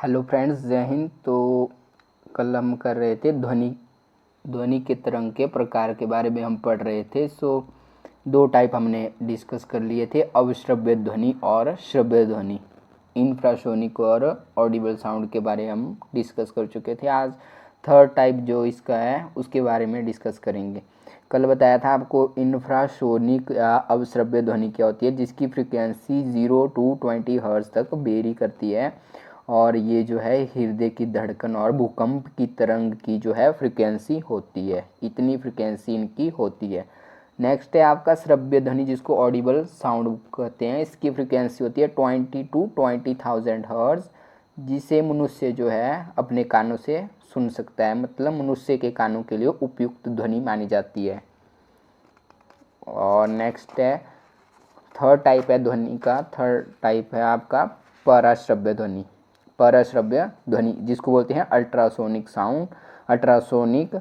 Hello friends, जय हिंद। तो कल हम कर रहे थे ध्वनि के तरंग के प्रकार के बारे में हम पढ़ रहे थे। दो टाइप हमने डिस्कस कर लिए थे, अविश्रव्य ध्वनि और श्रव्य ध्वनि। इंफ्रासोनिक और ऑडिबल साउंड के बारे में हम डिस्कस कर चुके थे। आज थर्ड टाइप जो इसका है उसके बारे में डिस्कस करेंगे। कल बताया था आपको इंफ्रासोनिक या अविश्रव्य ध्वनि क्या होती है, जिसकी फ्रिक्वेंसी 0 to 20 हर्ट्ज तक वेरी करती है और ये जो है हृदय की धड़कन और भूकंप की तरंग की जो है फ्रिक्वेंसी होती है, इतनी फ्रिक्वेंसी इनकी होती है। नेक्स्ट है आपका श्रव्य ध्वनि, जिसको ऑडिबल साउंड कहते हैं। इसकी फ्रिक्वेंसी होती है 20 to 20,000 हर्ट्ज, जिसे मनुष्य जो है अपने कानों से सुन सकता है, मतलब मनुष्य के कानों के लिए उपयुक्त ध्वनि मानी जाती है। और नेक्स्ट है थर्ड टाइप है ध्वनि का, थर्ड टाइप है आपका पराश्रव्य ध्वनि। पराश्रव्य ध्वनि जिसको बोलते हैं अल्ट्रासोनिक साउंड, अल्ट्रासोनिक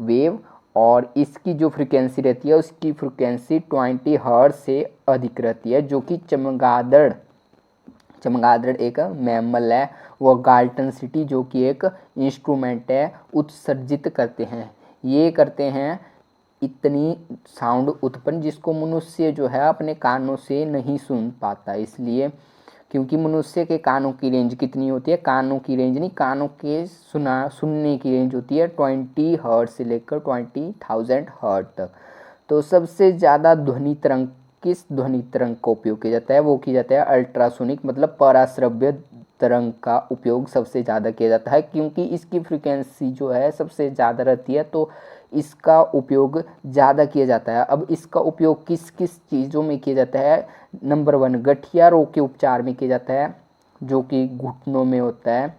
वेव, और इसकी जो फ्रिक्वेंसी रहती है उसकी फ्रिक्वेंसी 20 हर्ट्ज से अधिक रहती है, जो कि चमगादड़ एक मैमल है, वो गाल्टन सिटी जो कि एक इंस्ट्रूमेंट है, उत्सर्जित करते हैं। ये करते हैं इतनी साउंड उत्पन्न जिसको मनुष्य जो है अपने कानों से नहीं सुन पाता। इसलिए क्योंकि मनुष्य के कानों की रेंज कितनी होती है, कानों की रेंज नहीं, कानों के सुनने की रेंज होती है 20 हर्ट्ज से लेकर 20,000 हर्ट्ज तक। तो सबसे ज़्यादा ध्वनि तरंग किस ध्वनि तरंग का उपयोग किया जाता है, वो किया जाता है अल्ट्रासोनिक, मतलब पराश्रव्य तरंग का उपयोग सबसे ज़्यादा किया जाता है, क्योंकि इसकी फ्रिक्वेंसी जो है सबसे ज़्यादा रहती है, तो इसका उपयोग ज़्यादा किया जाता है। अब इसका उपयोग किस किस चीज़ों में किया जाता है? नंबर 1, गठिया रोग के उपचार में किया जाता है, जो कि घुटनों में होता है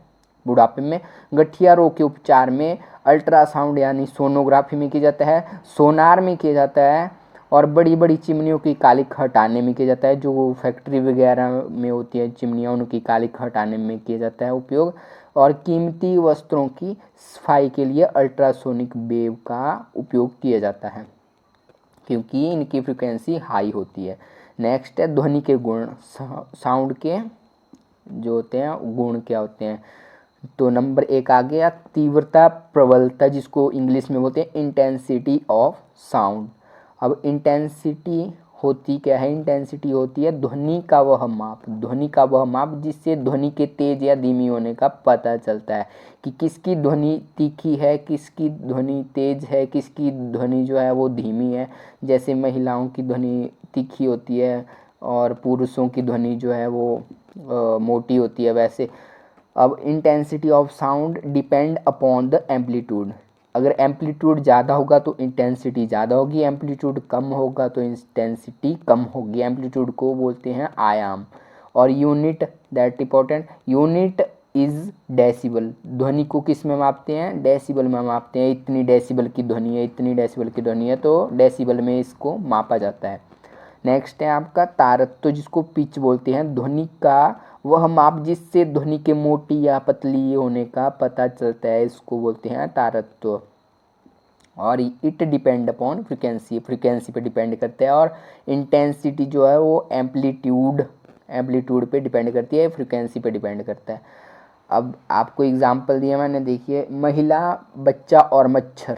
बुढ़ापे में। गठिया रोग के उपचार में अल्ट्रासाउंड यानी सोनोग्राफी में किया जाता है, सोनार में किया जाता है, और बड़ी बड़ी चिमनियों की कालिख हटाने में किया जाता है। जो फैक्ट्री वगैरह में होती है चिमनियाँ, उनकी कालिख हटाने में किया जाता है उपयोग। और कीमती वस्त्रों की सफाई के लिए अल्ट्रासोनिक वेव का उपयोग किया जाता है, क्योंकि इनकी फ्रिक्वेंसी हाई होती है। नेक्स्ट है ध्वनि के गुण, साउंड के जो होते हैं गुण क्या होते हैं। तो नंबर 1 आ गया तीव्रता प्रबलता, जिसको इंग्लिश में बोलते हैं इंटेंसिटी ऑफ साउंड। अब इंटेंसिटी होती क्या है? इंटेंसिटी होती है ध्वनि का वह माप, ध्वनि का वह माप जिससे ध्वनि के तेज या धीमी होने का पता चलता है कि किसकी ध्वनि तीखी है, किसकी ध्वनि तेज है, किसकी ध्वनि जो है वो धीमी है। जैसे महिलाओं की ध्वनि तीखी होती है और पुरुषों की ध्वनि जो है वो मोटी होती है वैसे। अब intensity of sound depend upon the amplitude. अगर एम्पलीट्यूड ज़्यादा होगा तो इंटेंसिटी ज़्यादा होगी, एम्पलीट्यूड कम होगा तो इंटेंसिटी कम होगी। एम्पलीट्यूड को बोलते हैं आयाम। और unit, that important, unit is decibel. ध्वनि को किस में मापते हैं? डेसिबल में मापते हैं। इतनी डेसिबल की ध्वनि है, इतनी डेसिबल की ध्वनि है, तो डेसिबल में इसको मापा जाता है। नेक्स्ट है आपका तारत्व, जिसको पिच बोलते हैं, ध्वनि का वह माप जिससे ध्वनि के मोटी या पतली होने का पता चलता है, इसको बोलते हैं तारत्व। और it depend upon frequency, frequency पे डिपेंड करता है। और इंटेंसिटी जो है वो एम्पलीट्यूड पे डिपेंड करती है, फ्रिक्वेंसी पे डिपेंड करता है। अब आपको एग्जांपल दिया मैंने, देखिए महिला, बच्चा और मच्छर,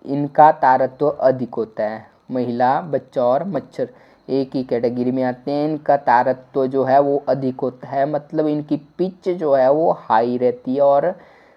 इनका तारत्व अधिक होता है। महिला, बच्चा और मच्छर एक ही कैटेगरी में आते हैं, इनका तारत्व जो है वो अधिक होता है, मतलब इनकी पिच जो है वो हाई रहती है। और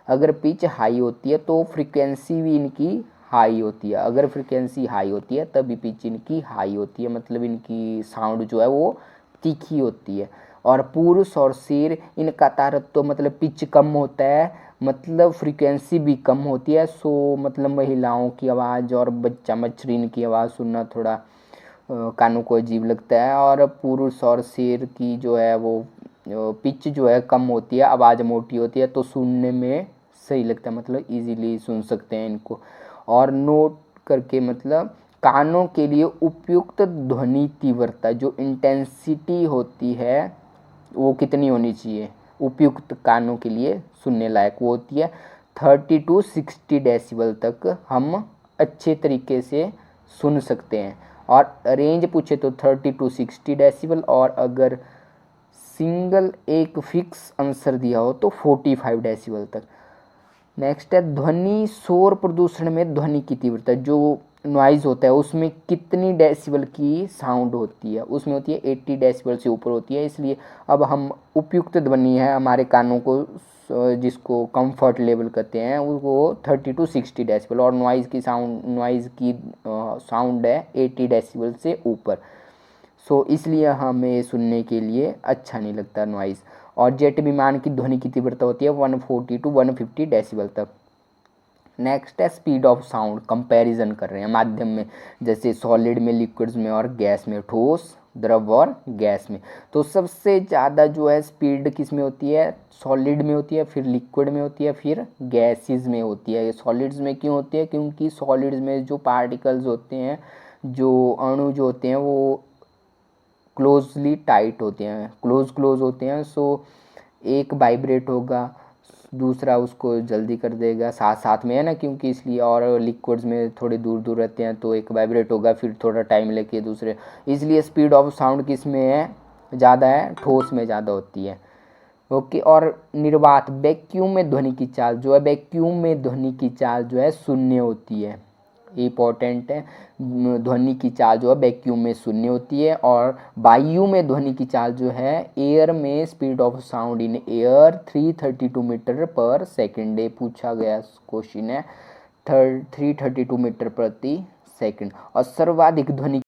अगर पिच हाई होती है तो फ्रिक्वेंसी भी इनकी हाई होती है। अगर फ्रिक्वेंसी हाई होती है तभी पिच इनकी हाई होती है, मतलब इनकी साउंड जो है वो तीखी होती है। और पुरुष और शेर, इनका तारत्व मतलब पिच कम होता है, मतलब फ्रीक्वेंसी भी कम होती है। सो मतलब महिलाओं की आवाज़ और बच्चा मच्छरिन की आवाज़ सुनना थोड़ा कानों को अजीब लगता है। और पुरुष और शेर की जो है वो पिच जो है कम होती है, आवाज़ मोटी होती है, तो सुनने में सही लगता है, मतलब इजीली सुन सकते हैं इनको। और नोट करके मतलब कानों के लिए उपयुक्त ध्वनि तीव्रता, जो इंटेंसिटी होती है वो कितनी होनी चाहिए उपयुक्त कानों के लिए सुनने लायक, वो होती है 30 to 60 डेसिबल तक हम अच्छे तरीके से सुन सकते हैं। और रेंज पूछे तो 30 to 60 डेसिबल, और अगर सिंगल एक फिक्स आंसर दिया हो तो 45 डेसिबल तक। नेक्स्ट है ध्वनि शोर प्रदूषण में ध्वनि की तीव्रता, जो नॉइज़ होता है उसमें कितनी डेसिबल की साउंड होती है, उसमें होती है 80 डेसिबल से ऊपर होती है। इसलिए अब हम उपयुक्त ध्वनि है हमारे कानों को जिसको कंफर्ट लेवल कहते हैं वो 30 to 60 डेसिबल, और नॉइज़ की साउंड है 80 डेसिबल से ऊपर। सो इसलिए हमें सुनने के लिए अच्छा नहीं लगता नॉइज़। और जेट विमान की ध्वनि की तीव्रता होती है 140 to 150 डेसिबल तक। नेक्स्ट है स्पीड ऑफ साउंड, कंपैरिजन कर रहे हैं माध्यम में, जैसे सॉलिड में, लिक्विड्स में और गैस में, ठोस, द्रव और गैस में। तो सबसे ज़्यादा जो है स्पीड किस में होती है, सॉलिड में होती है, फिर लिक्विड में होती है, फिर गैसेस में होती है। सॉलिड्स में क्यों होती है, क्योंकि सॉलिड्स में जो पार्टिकल्स होते हैं, जो अणु जो होते हैं वो क्लोजली टाइट होते हैं, क्लोज होते हैं। सो एक वाइब्रेट होगा, दूसरा उसको जल्दी कर देगा, साथ साथ में है ना, क्योंकि इसलिए। और लिक्विड्स में थोड़े दूर दूर रहते हैं तो एक वाइब्रेट होगा फिर थोड़ा टाइम लेके दूसरे, इसलिए स्पीड ऑफ साउंड किस में है ज़्यादा है, ठोस में ज़्यादा होती है। ओके। और निर्वात, वैक्यूम में ध्वनि की चाल जो है, वैक्यूम में ध्वनि की चाल जो है शून्य होती है, इम्पोर्टेंट है। ध्वनि की चाल जो है वैक्यूम में शून्य होती है। और वायु में ध्वनि की चाल जो है, एयर में speed of sound in air 332 metre per second, ये पूछा गया क्वेश्चन है, 332 मीटर प्रति सेकंड। और सर्वाधिक ध्वनि